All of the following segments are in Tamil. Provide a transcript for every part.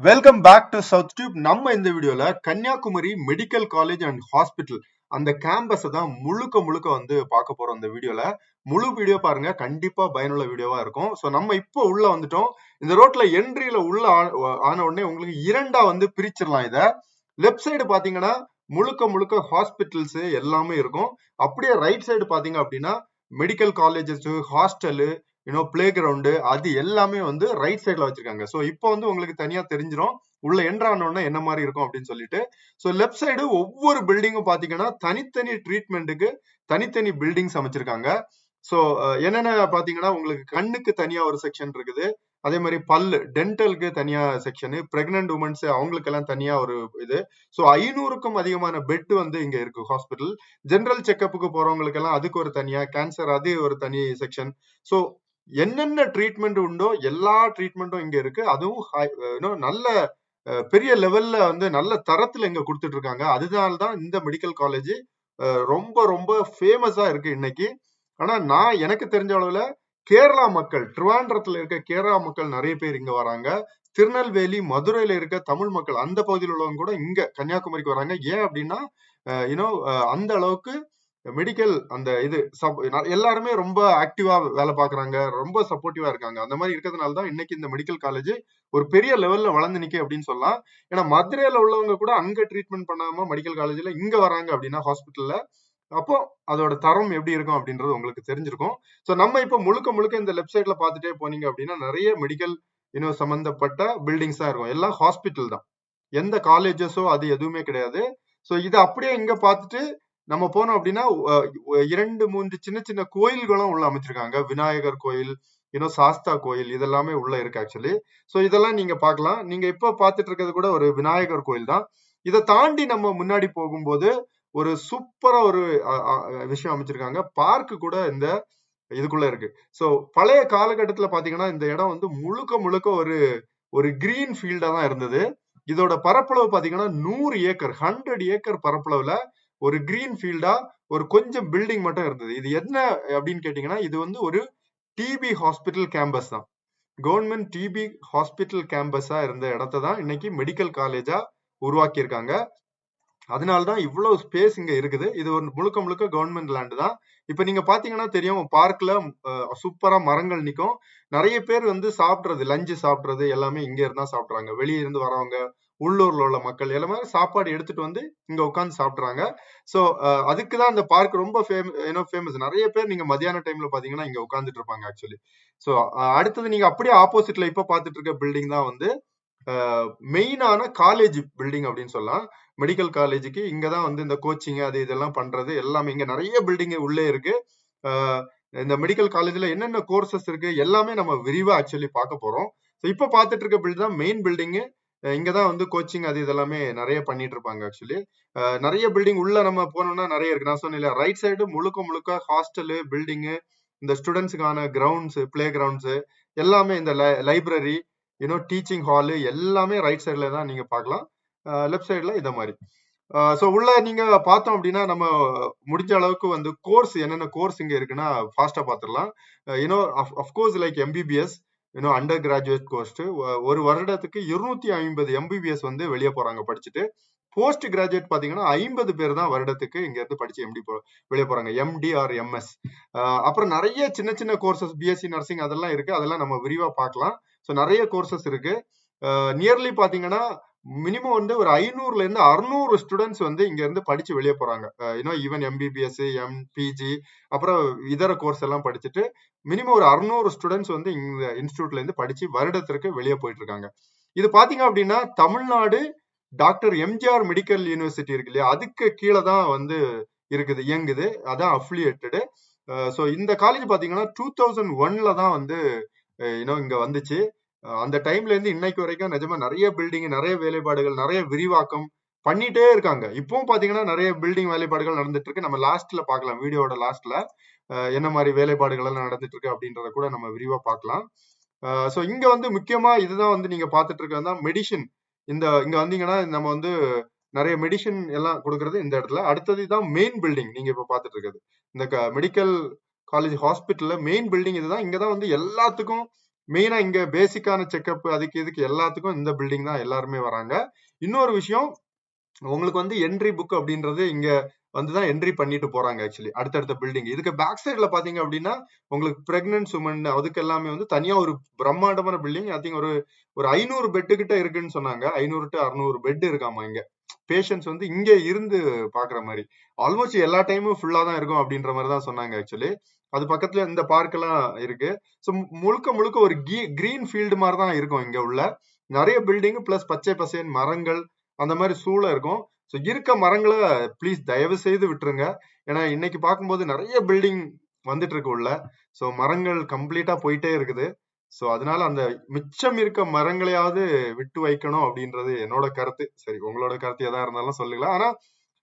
Welcome back to South Tube. நம்ம இந்த வீடியோல Kanyakumari medical college and hospital அந்த கேம்பஸை தான் முழுக்க முழுக்க வந்து பார்க்க போறோம். இந்த வீடியோல முழு வீடியோ பாருங்க, கண்டிப்பா பயனுள்ள வீடியோவா இருக்கும். ஸோ நம்ம இப்போ உள்ள வந்துட்டோம். இந்த ரோட்ல என்ட்ரியில உள்ள ஆன உடனே உங்களுக்கு இரண்டா வந்து பிரிச்சிடலாம். இத லெஃப்ட் சைடு பாத்தீங்கன்னா முழுக்க முழுக்க ஹாஸ்பிட்டல்ஸ் எல்லாமே இருக்கும். அப்படியே ரைட் சைடு பாத்தீங்க அப்படின்னா medical colleges, hostel, play ground, அது எல்லாமே வந்து ரைட் சைட்ல வச்சிருக்காங்க. ஸோ இப்போ வந்து உங்களுக்கு தனியா தெரிஞ்சிடும் உள்ள என்ட்ரானோன்னா என்ன மாதிரி இருக்கும் அப்படின்னு சொல்லிட்டு. ஸோ லெஃப்ட் சைடு ஒவ்வொரு பில்டிங்கும் பாத்தீங்கன்னா தனித்தனி ட்ரீட்மெண்ட்டுக்கு தனித்தனி பில்டிங்ஸ் அமைச்சிருக்காங்க. ஸோ என்னென்ன பாத்தீங்கன்னா உங்களுக்கு கண்ணுக்கு தனியா ஒரு செக்ஷன் இருக்குது. அதே மாதிரி பல்லு டென்டலுக்கு தனியா செக்ஷனு, பிரெக்னன்ட் உமன்ஸ் அவங்களுக்கு எல்லாம் தனியா ஒரு இது. ஸோ 500க்கும் அதிகமான பெட் வந்து இங்க இருக்கு ஹாஸ்பிட்டல். ஜெனரல் செக்அப்புக்கு போறவங்களுக்கு எல்லாம் அதுக்கு ஒரு தனியா, கேன்சர் அது ஒரு தனி செக்ஷன். ஸோ என்னென்ன ட்ரீட்மெண்ட் உண்டோ எல்லா ட்ரீட்மெண்ட்டும் இங்க இருக்கு. அதுவும் நல்ல பெரிய லெவல்ல வந்து நல்ல தரத்துல இங்க கொடுத்துட்டு இருக்காங்க. அதனால்தான் இந்த மெடிக்கல் காலேஜ் ரொம்ப ரொம்ப ஃபேமஸா இருக்கு இன்னைக்கு. ஆனா நான் எனக்கு தெரிஞ்ச அளவுல கேரளா மக்கள், திருவாண்டரத்துல இருக்க கேரளா மக்கள் நிறைய பேர் இங்க வராங்க. திருநெல்வேலி, மதுரையில இருக்க தமிழ் மக்கள் அந்த பகுதியில் உள்ளவங்க கூட இங்க கன்னியாகுமரிக்கு வராங்க. ஏன் அப்படின்னா அந்த அளவுக்கு மெடிக்கல் அந்த இது எல்லாருமே ரொம்ப ஆக்டிவா வேலை பாக்குறாங்க, ரொம்ப சப்போர்ட்டிவா இருக்காங்க. அந்த மாதிரி இருக்கிறதுனால தான் இன்னைக்கு இந்த மெடிக்கல் காலேஜ் ஒரு பெரிய லெவல்ல வளர்ந்து நிக்க அப்படின்னு சொல்லலாம். ஏன்னா மதுரையில உள்ளவங்க கூட அங்க ட்ரீட்மெண்ட் பண்ணாம மெடிக்கல் காலேஜ்ல இங்க வராங்க அப்படின்னா ஹாஸ்பிட்டல்ல, அப்போ அதோட தரம் எப்படி இருக்கும் அப்படின்றது உங்களுக்கு தெரிஞ்சிருக்கும். சோ நம்ம இப்ப முழுக்க முழுக்க இந்த லெஃப்ட் சைட்ல பாத்துட்டே போனீங்க அப்படின்னா நிறைய மெடிக்கல் சம்பந்தப்பட்ட பில்டிங்ஸ் தான் இருக்கும். எல்லாம் ஹாஸ்பிட்டல் தான், எந்த காலேஜஸோ அது எதுவுமே கிடையாது. சோ இது அப்படியே இங்க பாத்துட்டு நம்ம போனோம் அப்படின்னா 2-3 சின்ன சின்ன கோயில்களும் உள்ள அமைச்சிருக்காங்க. விநாயகர் கோயில், சாஸ்தா கோயில், இதெல்லாமே உள்ள இருக்கு ஆக்சுவலி. சோ இதெல்லாம் நீங்க பார்க்கலாம். நீங்க இப்ப பாத்துட்டு இருக்கிறது கூட ஒரு விநாயகர் கோயில் தான். இதை தாண்டி நம்ம முன்னாடி போகும்போது ஒரு சூப்பரா ஒரு விஷயம் அமைச்சிருக்காங்க. பார்க் கூட இந்த இதுக்குள்ள இருக்கு. சோ பழைய காலகட்டத்துல பாத்தீங்கன்னா இந்த இடம் வந்து முழுக்க முழுக்க ஒரு ஒரு கிரீன் ஃபீல்டா தான் இருந்தது. இதோட பரப்பளவு பாத்தீங்கன்னா 100 ஏக்கர் 100 ஏக்கர் பரப்பளவுல ஒரு கிரீன் ஃபீல்டா ஒரு கொஞ்சம் பில்டிங் மட்டும் இருந்தது. இது என்ன அப்படின்னு கேட்டீங்கன்னா இது வந்து ஒரு டிபி ஹாஸ்பிட்டல் கேம்பஸ் தான். கவர்மெண்ட் டிபி ஹாஸ்பிட்டல் கேம்பஸா இருந்த இடத்தை தான் இன்னைக்கு மெடிக்கல் காலேஜா உருவாக்கி இருக்காங்க. அதனாலதான் இவ்வளவு ஸ்பேஸ் இங்க இருக்குது. இது ஒரு முழுக்க முழுக்க கவர்மெண்ட் லேண்ட் தான். இப்ப நீங்க பாத்தீங்கன்னா தெரியும், பார்க்ல சூப்பரா மரங்கள் நிக்கும். நிறைய பேர் வந்து சாப்பிடுறது, லஞ்சு சாப்பிடுறது எல்லாமே இங்க இருந்தா சாப்பிடுறாங்க. வெளியே இருந்து வரவங்க, உள்ளூர்ல உள்ள மக்கள் எல்லாமே சாப்பாடு எடுத்துட்டு வந்து இங்க உட்காந்து சாப்பிடுறாங்க. சோ அதுக்குதான் இந்த பார்க் ரொம்ப ஃபேமஸ். நிறைய பேர் நீங்க மதியான டைம்ல பாத்தீங்கன்னா இங்க உட்காந்துட்டு இருப்பாங்க ஆக்சுவலி. சோ அடுத்தது நீங்க அப்படியே ஆப்போசிட்ல இப்ப பாத்துட்டு இருக்க பில்டிங் தான் வந்து மெயினான காலேஜ் பில்டிங் அப்படின்னு சொல்லலாம். மெடிக்கல் காலேஜுக்கு இங்கதான் வந்து இந்த கோச்சிங் அது இதெல்லாம் பண்றது எல்லாமே இங்க நிறைய பில்டிங் உள்ளே இருக்கு. இந்த மெடிக்கல் காலேஜ்ல என்னென்ன கோர்சஸ் இருக்கு எல்லாமே நம்ம விரிவா ஆக்சுவலி பார்க்க போறோம். இப்ப பாத்துட்டு இருக்க பில்டிங் தான் மெயின் பில்டிங். இங்கதான் வந்து கோச்சிங் அது இதெல்லாமே நிறைய பண்ணிட்டு இருப்பாங்க ஆக்சுவலி. நிறைய பில்டிங் உள்ள நம்ம போனோம்னா நிறைய இருக்கு. நான் சொன்னேன் ரைட் சைடு முழுக்க முழுக்க ஹாஸ்டலு, பில்டிங்கு, இந்த ஸ்டூடெண்ட்ஸுக்கான கிரவுண்ட்ஸ், பிளே கிரவுண்ட்ஸ் எல்லாமே, இந்த லைப்ரரி, டீச்சிங் ஹாலு எல்லாமே ரைட் சைட்ல தான் நீங்க பார்க்கலாம். லெஃப்ட் சைட்ல இத மாதிரி. சோ உள்ள நீங்க பார்த்தோம் அப்படின்னா நம்ம முடிஞ்ச அளவுக்கு வந்து கோர்ஸ் என்னென்ன கோர்ஸ் இங்க இருக்குன்னா ஃபாஸ்டா பாத்துடலாம். Of course like MBBS, undergraduate course ஒரு வருடத்துக்கு 250 எம்பிபிஎஸ் வந்து வெளியே போறாங்க படிச்சுட்டு. போஸ்ட் கிராஜுவேட் பாத்தீங்கன்னா 50 பேர் தான் வருடத்துக்கு இங்க இருந்து படிச்சு வெளியே போறாங்க, எம்டி ஆர் எம்எஸ். அப்புறம் நிறைய சின்ன சின்ன கோர்சஸ், பிஎஸ்சி நர்சிங் அதெல்லாம் இருக்கு. அதெல்லாம் நம்ம விரிவா பார்க்கலாம். ஸோ நிறைய கோர்சஸ் இருக்கு. நியர்லி பாத்தீங்கன்னா மினிமம் வந்து ஒரு 500ல இருந்து 600 ஸ்டூடெண்ட்ஸ் வந்து இங்க இருந்து படிச்சு வெளியே போறாங்க. ஈவன் எம்பிபிஎஸ், எம்பிஜி, அப்புறம் இதர கோர்ஸ் எல்லாம் படிச்சுட்டு மினிமம் ஒரு 600 ஸ்டூடெண்ட்ஸ் வந்து இந்த இன்ஸ்டியூட்ல இருந்து படிச்சு வருடத்திற்கு வெளியே போயிட்டு இருக்காங்க. இது பாத்தீங்க அப்படின்னா Tamil Nadu doctor MGR medical university இருக்கு இல்லையா, அதுக்கு கீழே தான் வந்து இருக்குது, இயங்குது. அதான் அஃபிலியேட்டடு. ஸோ இந்த காலேஜ் பாத்தீங்கன்னா 2001ல தான் வந்து இங்க வந்துச்சு. அந்த டைம்ல இருந்து இன்னைக்கு வரைக்கும் நிஜமா நிறைய பில்டிங், நிறைய வேலைப்பாடுகள், நிறைய விரிவாக்கம் பண்ணிட்டே இருக்காங்க. இப்பவும் பாத்தீங்கன்னா நிறைய பில்டிங் வேலைப்பாடுகள் நடந்துட்டு இருக்கு. நம்ம லாஸ்ட்ல பாக்கலாம், வீடியோட லாஸ்ட்ல என்ன மாதிரி வேலைப்பாடுகள் எல்லாம் நடந்துட்டு இருக்கு அப்படின்றத கூட நம்ம விரிவா பார்க்கலாம். சோ இங்க வந்து முக்கியமா இதுதான் வந்து நீங்க பாத்துட்டு இருக்கிறது மெடிசின். இங்க வந்தீங்கன்னா நம்ம வந்து நிறைய மெடிசின் எல்லாம் கொடுக்கறது இந்த இடத்துல. அடுத்தது தான் மெயின் பில்டிங் நீங்க இப்ப பாத்துட்டு இருக்கிறது. இந்த மெடிக்கல் காலேஜ் ஹாஸ்பிட்டல்ல மெயின் பில்டிங் இதுதான். இங்கதான் வந்து எல்லாத்துக்கும் மெயினா இங்க பேசிக்கான செக்அப் அதுக்கு இதுக்கு எல்லாத்துக்கும் இந்த பில்டிங் தான் எல்லாருமே வராங்க. இன்னொரு விஷயம், உங்களுக்கு வந்து என்ட்ரி புக் அப்படின்றது இங்க வந்துதான் என்ட்ரி பண்ணிட்டு போறாங்க. ஆக்சுவலி அடுத்தடுத்த பில்டிங் இதுக்கு பேக் சைடுல பாத்தீங்க அப்படின்னா உங்களுக்கு பிரெக்னன்ட் உமன் அதுக்கு எல்லாமே வந்து தனியா ஒரு பிரம்மாண்டமான பில்டிங். ஐ திங்க் ஒரு ஒரு 500 பெட்டு கிட்ட இருக்குன்னு சொன்னாங்க. 500 to 600 பெட் இருக்காமா இங்க. பேஷண்ட்ஸ் வந்து இங்க இருந்து பாக்குற மாதிரி ஆல்மோஸ்ட் எல்லா டைமும் ஃபுல்லா தான் இருக்கும் அப்படின்ற மாதிரி தான் சொன்னாங்க. ஆக்சுவலி அது பக்கத்துல இந்த பார்க் எல்லாம் இருக்கு. ஸோ முழுக்க முழுக்க ஒரு கிரீன் ஃபீல்டு மாதிரி தான் இருக்கும் இங்க உள்ள. நிறைய பில்டிங் பிளஸ் பச்சை பசேன் மரங்கள் அந்த மாதிரி சூழ இருக்கும். ஸோ இருக்க மரங்களை ப்ளீஸ் தயவு செய்து விட்டுருங்க. ஏன்னா இன்னைக்கு பார்க்கும்போது நிறைய பில்டிங் வந்துட்டு இருக்கு உள்ள. ஸோ மரங்கள் கம்ப்ளீட்டா போயிட்டே இருக்குது. ஸோ அதனால அந்த மிச்சம் இருக்க மரங்களையாவது விட்டு வைக்கணும் அப்படின்றது என்னோட கருத்து. சரி, உங்களோட கருத்து எதா இருந்தாலும் சொல்லுங்களேன். ஆனா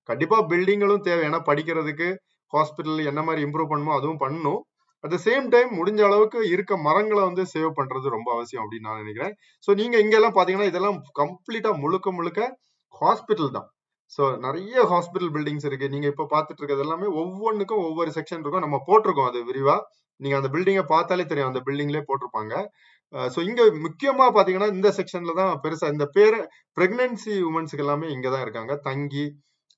கண்டிப்பா பில்டிங்களும் தேவை. ஏன்னா படிக்கிறதுக்கு ஹாஸ்பிட்டல் என்ன மாதிரி இம்ப்ரூவ் பண்ணுமோ அதுவும் பண்ணணும். அட் த சேம் டைம் முடிஞ்ச அளவுக்கு இருக்க மரங்களை வந்து சேவ் பண்றது ரொம்ப அவசியம் அப்படின்னு நான் நினைக்கிறேன். ஸோ நீங்க இங்க எல்லாம் பாத்தீங்கன்னா இதெல்லாம் கம்ப்ளீட்டா முழுக்க முழுக்க ஹாஸ்பிட்டல் தான். ஸோ நிறைய ஹாஸ்பிட்டல் பில்டிங்ஸ் இருக்கு. நீங்க இப்ப பாத்துட்டு இருக்கிறது எல்லாமே ஒவ்வொன்றுக்கும் ஒவ்வொரு செக்ஷன் இருக்கும். நம்ம போட்டிருக்கோம் அது விரிவா. நீங்க அந்த பில்டிங்கை பார்த்தாலே தெரியும், அந்த பில்டிங்லேயே போட்டிருப்பாங்க. ஸோ இங்க முக்கியமா பாத்தீங்கன்னா இந்த செக்ஷன்ல தான் பெருசா இந்த பேர் பிரெக்னன்சி உமன்ஸுக்கு எல்லாமே இங்கதான் இருக்காங்க தங்கி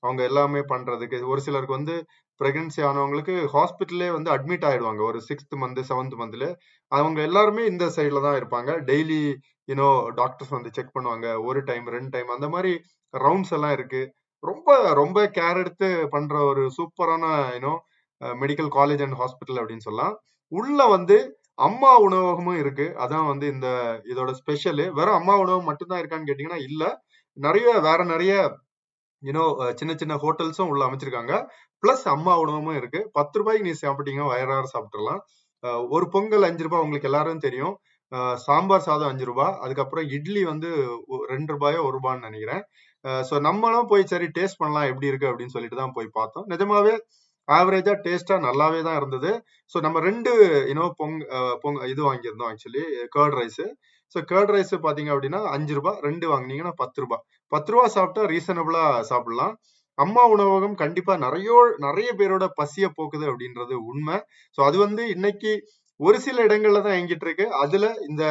அவங்க எல்லாமே பண்றதுக்கு. ஒரு சிலருக்கு வந்து பிரெக்னன்சி ஆனவங்களுக்கு ஹாஸ்பிட்டல்லே வந்து அட்மிட் ஆயிடுவாங்க ஒரு 6th மந்த் 7th மந்த்ல. அவங்க எல்லாருமே இந்த சைட்ல தான் இருப்பாங்க. டெய்லி டாக்டர்ஸ் வந்து செக் பண்ணுவாங்க. ஒரு டைம் 2 டைம் அந்த மாதிரி ரவுண்ட்ஸ் எல்லாம் இருக்கு. ரொம்ப ரொம்ப கேர் எடுத்து பண்ற ஒரு சூப்பரான மெடிக்கல் காலேஜ் அண்ட் ஹாஸ்பிட்டல் அப்படின்னு சொல்லலாம். உள்ள வந்து அம்மா உணவகமும் இருக்கு. அதான் வந்து இந்த இதோட ஸ்பெஷல். வெறும் அம்மா உணவகம் மட்டும்தான் இருக்கான்னு கேட்டீங்கன்னா இல்ல, நிறைய சின்ன சின்ன ஹோட்டல்ஸும் உள்ள அமைச்சிருக்காங்க. பிளஸ் அம்மா உணவகமும் இருக்கு. 10 ரூபாய்க்கு நீ சாப்பிட்டீங்க வயிறார சாப்பிட்டுறலாம். ஒரு பொங்கல் 5 ரூபாய், உங்களுக்கு எல்லாரும் தெரியும். சாம்பார் சாதம் 5 ரூபாய். அதுக்கப்புறம் இட்லி வந்து 2 ரூபாயோ 1 ரூபான்னு நினைக்கிறேன். ஸோ நம்மளும் போய் சரி டேஸ்ட் பண்ணலாம் எப்படி இருக்கு அப்படின்னு சொல்லிட்டு தான் போய் பார்த்தோம். நிஜமாவே ஆவரேஜா டேஸ்டா நல்லாவே தான் இருந்தது. ஸோ நம்ம 2 இது வாங்கியிருந்தோம். Actually curd rice. So curd rice பாத்தீங்க அப்படின்னா 5 ரூபாய், 2 வாங்கினீங்கன்னா 10 ரூபாய். 10 ரூபாய் சாப்பிட்டா ரீசனபிளா சாப்பிடலாம். அம்மா உணவகம் கண்டிப்பா நிறைய பேரோட பசிய போக்குது அப்படின்றது உண்மை. ஸோ அது வந்து இன்னைக்கு ஒரு சில இடங்கள்ல தான் இயங்கிட்டு இருக்கு. அதுல இந்த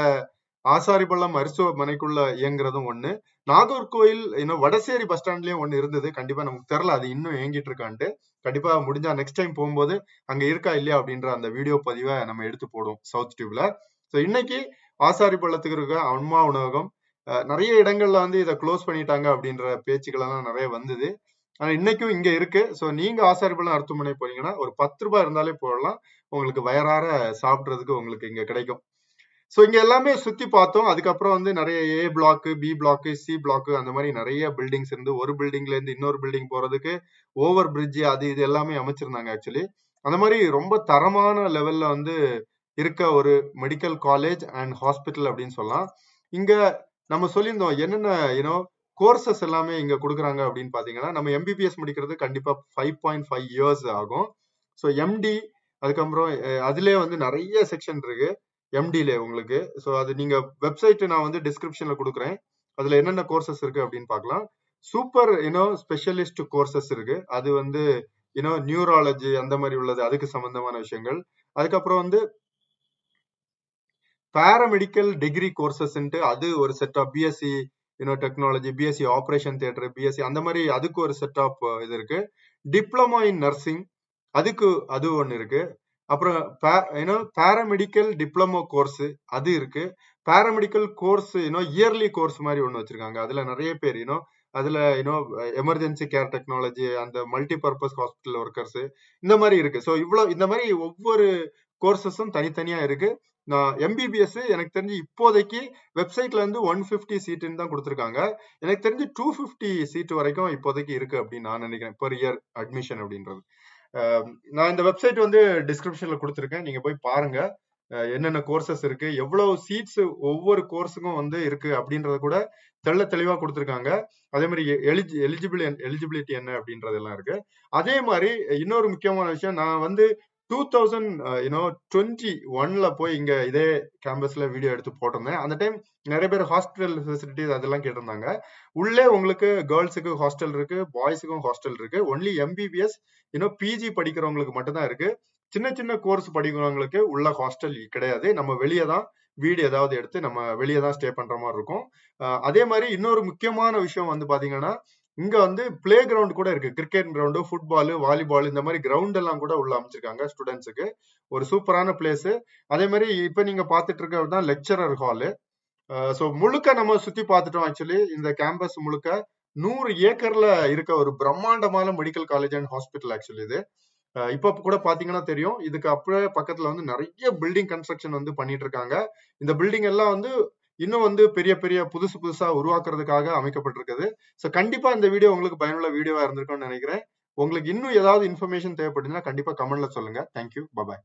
ஆசாரிப்பள்ளம் மருத்துவமனைக்குள்ள இயங்குறதும் ஒண்ணு. நாகர்கோயில் வடசேரி பஸ் ஸ்டாண்ட்லயும் ஒண்ணு இருந்தது. கண்டிப்பா நமக்கு தெரியல அது இன்னும் இயங்கிட்டு இருக்கான்ட்டு. கண்டிப்பா முடிஞ்சா நெக்ஸ்ட் டைம் போகும்போது அங்க இருக்கா இல்லையா அப்படின்ற அந்த வீடியோ பதிவை நம்ம எடுத்து போடுவோம் சவுத் டியூப்ல. ஸோ இன்னைக்கு ஆசாரிப்பள்ளத்துக்கு இருக்க அம்மா உணவகம் நிறைய இடங்கள்ல வந்து இதை க்ளோஸ் பண்ணிட்டாங்க அப்படின்ற பேச்சுக்கள் எல்லாம் நிறைய வந்தது. ஆனா இன்னைக்கும் இங்க இருக்கு. ஸோ நீங்க ஆசாரிப்பள்ளம் மருத்துவமனை போனீங்கன்னா ஒரு 10 ரூபாய் இருந்தாலே போடலாம். உங்களுக்கு வயறார சாப்பிடுறதுக்கு உங்களுக்கு இங்க கிடைக்கும். ஸோ இங்க எல்லாமே சுத்தி பார்த்தோம். அதுக்கப்புறம் வந்து நிறைய A block, B block, C block அந்த மாதிரி நிறைய பில்டிங்ஸ் இருந்து ஒரு பில்டிங்ல இருந்து இன்னொரு பில்டிங் போறதுக்கு ஓவர் பிரிட்ஜ் அது இது எல்லாமே அமைச்சிருந்தாங்க. ஆக்சுவலி அந்த மாதிரி ரொம்ப தரமான லெவல்ல வந்து இருக்க ஒரு மெடிக்கல் காலேஜ் அண்ட் ஹாஸ்பிட்டல் அப்படின்னு சொல்லலாம். இங்க நம்ம சொல்லியிருந்தோம் என்னென்ன கோர்சஸ் எல்லாமே இங்க கொடுக்குறாங்க அப்படின்னு பாத்தீங்கன்னா, நம்ம எம்பிபிஎஸ் முடிக்கிறது கண்டிப்பா 5.5 இயர்ஸ் ஆகும். ஸோ எம்டி அதுக்கப்புறம் அதுலயே வந்து நிறைய செக்ஷன் இருக்கு எம்டில உங்களுக்கு. ஸோ அது நீங்க வெப்சைட் நான் வந்து டிஸ்கிரிப்ஷன்ல கொடுக்குறேன். அதுல என்னென்ன கோர்சஸ் இருக்கு அப்படின்னு பார்க்கலாம். சூப்பர் ஸ்பெஷலிஸ்ட் கோர்சஸ் இருக்கு. அது வந்து நியூராலஜி அந்த மாதிரி உள்ளது, அதுக்கு சம்பந்தமான விஷயங்கள். அதுக்கப்புறம் வந்து பாராமெடிக்கல் டிகிரி கோர்சஸ் அது ஒரு set of BSc technology, BSc operation theatre, BSc அந்த மாதிரி அதுக்கு ஒரு செட் ஆஃப் இது இருக்கு. டிப்ளமோ இன் நர்சிங் அது ஒன்னு இருக்கு. அப்புறம் பாராமெடிக்கல் டிப்ளமோ கோர்ஸ் அது இருக்கு. பாராமெடிக்கல் கோர்ஸ் இயர்லி கோர்ஸ் மாதிரி ஒண்ணு வச்சிருக்காங்க. அதுல நிறைய பேர் அதுல எமர்ஜென்சி கேர் டெக்னாலஜி, அந்த மல்டி பர்பஸ் ஹாஸ்பிட்டல் ஒர்க்கர்ஸ் இந்த மாதிரி இருக்கு. ஸோ இந்த மாதிரி ஒவ்வொரு கோர்சஸும் தனித்தனியா இருக்கு. நான் எம்பிபிஎஸ் எனக்கு தெரிஞ்சு இப்போதைக்கு வெப்சைட்ல இருந்து 150 சீட்டுன்னு தான் கொடுத்துருக்காங்க. எனக்கு தெரிஞ்சு 250 சீட் வரைக்கும் இப்போதைக்கு இருக்கு அப்படின்னு நான் நினைக்கிறேன், பெர் இயர் அட்மிஷன் அப்படின்றது. நான் இந்த வெப்சைட் வந்து டிஸ்கிரிப்ஷன்ல கொடுத்துருக்கேன், நீங்க போய் பாருங்க என்னென்ன கோர்சஸ் இருக்கு, எவ்வளவு சீட்ஸ் ஒவ்வொரு கோர்ஸுக்கும் வந்து இருக்கு அப்படின்றத கூட தெளிவா கொடுத்துருக்காங்க. அதே மாதிரி எலிஜிபிலிட்டி என்ன அப்படின்றதெல்லாம் இருக்கு. அதே மாதிரி இன்னொரு முக்கியமான விஷயம், நான் வந்து 2021ல போய் இங்க இதே கேம்பஸ்ல வீடியோ எடுத்து போட்டிருந்தேன். அந்த டைம் நிறைய பேர் ஹாஸ்பிட்டல் ஃபெசிலிட்டிஸ் அதெல்லாம் கேட்டிருந்தாங்க. உள்ளே உங்களுக்கு கேர்ள்ஸுக்கு ஹாஸ்டல் இருக்கு, பாய்ஸுக்கும் ஹாஸ்டல் இருக்கு. ஒன்லி எம்பிபிஎஸ் பிஜி படிக்கிறவங்களுக்கு மட்டும்தான் இருக்கு. சின்ன சின்ன கோர்ஸ் படிக்கிறவங்களுக்கு உள்ள ஹாஸ்டல் கிடையாது. நம்ம வெளியே தான் வீடு ஏதாவது எடுத்து நம்ம வெளியே தான் ஸ்டே பண்ற மாதிரி இருக்கும். அதே மாதிரி இன்னொரு முக்கியமான விஷயம் வந்து பாத்தீங்கன்னா, இங்க வந்து பிளே கிரவுண்ட் கூட இருக்கு. கிரிக்கெட் கிரவுண்டு, ஃபுட்பால், வாலிபால் இந்த மாதிரி கிரவுண்ட் எல்லாம் கூட உள்ள அமைச்சிருக்காங்க ஸ்டூடெண்ட்ஸுக்கு. ஒரு சூப்பரான பிளேஸ். அதே மாதிரி இப்ப நீங்க பாத்துட்டு இருக்கிறது தான் லெக்சரர் ஹாலு. சோ முழுக்க நம்ம சுத்தி பார்த்துட்டோம். ஆக்சுவலி இந்த கேம்பஸ் முழுக்க 100 ஏக்கர்ல இருக்க ஒரு பிரம்மாண்டமான medical college and hospital actually இது. இப்ப கூட பாத்தீங்கன்னா தெரியும். இதுக்கு அப்படியே பக்கத்துல வந்து நிறைய பில்டிங் கன்ஸ்ட்ரக்ஷன் வந்து பண்ணிட்டு இருக்காங்க. இந்த பில்டிங் எல்லாம் வந்து இன்னும் வந்து பெரிய பெரிய புதுசு புதுசா உருவாக்குறதுக்காக அமைக்கப்பட்டிருக்குது. சோ கண்டிப்பா இந்த வீடியோ உங்களுக்கு பயனுள்ள வீடியோவா இருந்திருக்கும்னு நினைக்கிறேன். உங்களுக்கு இன்னும் ஏதாவது இன்ஃபர்மேஷன் தேவைப்படுதுன்னா கண்டிப்பா கமெண்ட்ல சொல்லுங்க. தேங்க்யூ. பாய்.